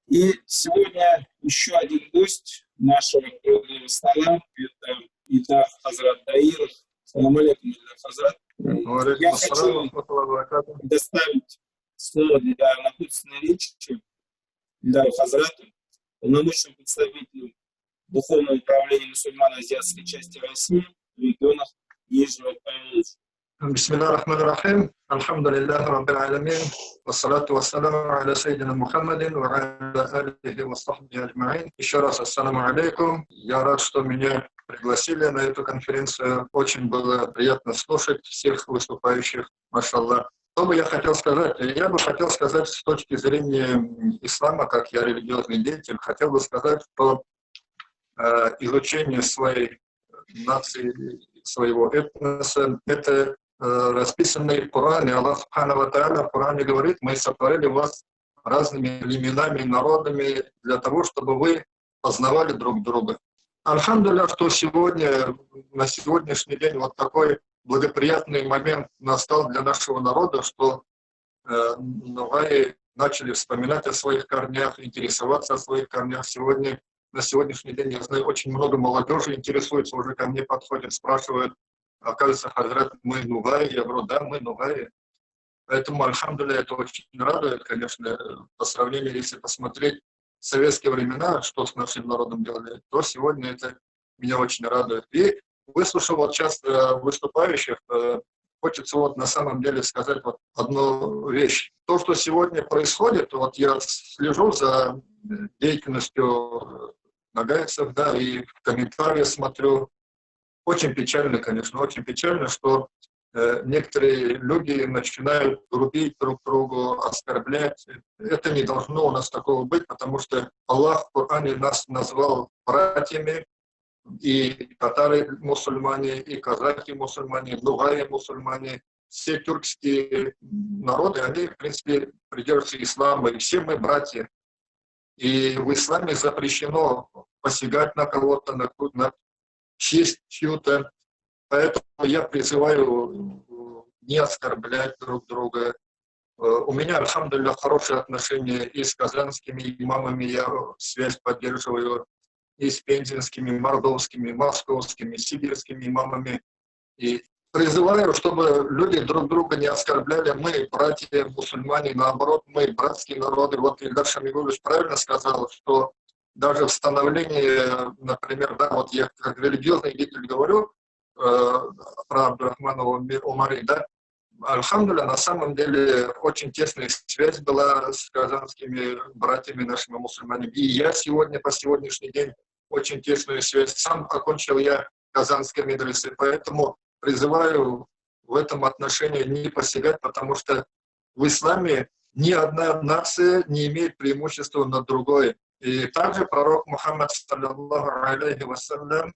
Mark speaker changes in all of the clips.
Speaker 1: И сегодня еще один гость нашего круглого стола – это Ильдар Хазрат Даиров. Салам алейкум, Ильдар Хазрат. Я хочу предоставить слово для напутственной речи Ильдару Хазрату, полномочному представителю Духовного управления мусульман азиатской части России в регионах Нижнего Поволжья.
Speaker 2: Бисмилlah ар-Рахман ар-Рахим. Альхамдулиллахи раббил алямин. Вассалату вассаламу аля сайидина Мухаммадин ва аля алихи ва сахбихи аджмаин. Еще раз ассаламу алейкум. Я рад, что меня пригласили на эту конференцию. Очень было приятно слушать всех выступающих. Машаллах. Что бы я хотел сказать? Я бы хотел сказать с точки зрения ислама, как я религиозный деятель, хотел бы сказать, что изучение своей нации, своего этноса, это расписанный в Коране. Аллах Субхану ва Тааля в Коране говорит: мы сотворили вас разными племенами, народами для того, чтобы вы познавали друг друга. Альхамдулилля, что сегодня, на сегодняшний день вот такой благоприятный момент настал для нашего народа, что новые начали вспоминать о своих корнях, интересоваться о своих корнях. Сегодня, на сегодняшний день, я знаю, очень много молодежи интересуется, уже ко мне подходят, спрашивают: оказывается, Хазрат, мы нугаи? Я говорю: да, мы нугаи. Поэтому, альхамдулилля, это очень радует, конечно, по сравнению, если посмотреть в советские времена, что с нашим народом делали, то сегодня это меня очень радует. И выслушав вот сейчас выступающих, хочется вот на самом деле сказать вот одну вещь. То, что сегодня происходит, вот я слежу за деятельностью нагайцев, да, и в комментариях смотрю. Очень печально, конечно, очень печально, что некоторые люди начинают грубить друг другу, оскорблять. Это не должно у нас такого быть, потому что Аллах в Коране нас назвал братьями, и татары-мусульмане, и казахи-мусульмане, нугаи-мусульмане. Все тюркские народы, они, в принципе, придерживаются ислама, и все мы братья. И в исламе запрещено посягать на кого-то, на честь чью-то. Поэтому я призываю не оскорблять друг друга. У меня, альхамдулилля, хорошие отношения и с казанскими имамами, я связь поддерживаю, и с пензенскими, мордовскими, московскими, сибирскими имамами. И призываю, чтобы люди друг друга не оскорбляли. Мы, братья мусульмане, наоборот, мы братские народы. Вот Ильдар Шамигулович правильно сказал, что даже в становлении, например, да, вот я как религиозный деятель говорю про Абдурахмана Умари, да, альхамдулилля, на самом деле очень тесная связь была с казанскими братьями нашими мусульманами. И я сегодня, по сегодняшний день, очень тесную связь. Сам окончил я казанские медресе, поэтому призываю в этом отношении не посягать, потому что в исламе ни одна нация не имеет преимущества над другой. И также пророк Мухаммад, саллаллаху алейхи вассалям,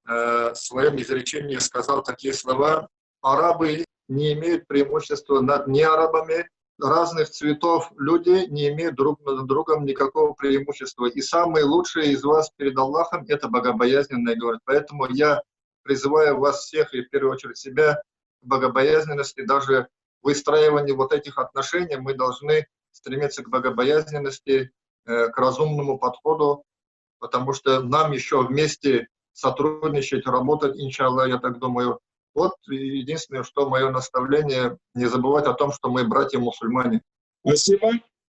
Speaker 2: в своем изречении сказал такие слова: арабы не имеют преимущества над неарабами, разных цветов люди не имеют друг над другом никакого преимущества. И самые лучшие из вас перед Аллахом — это богобоязненные, говорят. Поэтому я призываю вас всех, и в первую очередь себя, к богобоязненности. Даже в выстраивании вот этих отношений мы должны стремиться к богобоязненности, к разумному подходу, потому что нам еще вместе сотрудничать, работать, иншаллах, я так думаю. Вот единственное, что мое наставление, не забывать о том, что мы братья-мусульмане.
Speaker 1: Спасибо.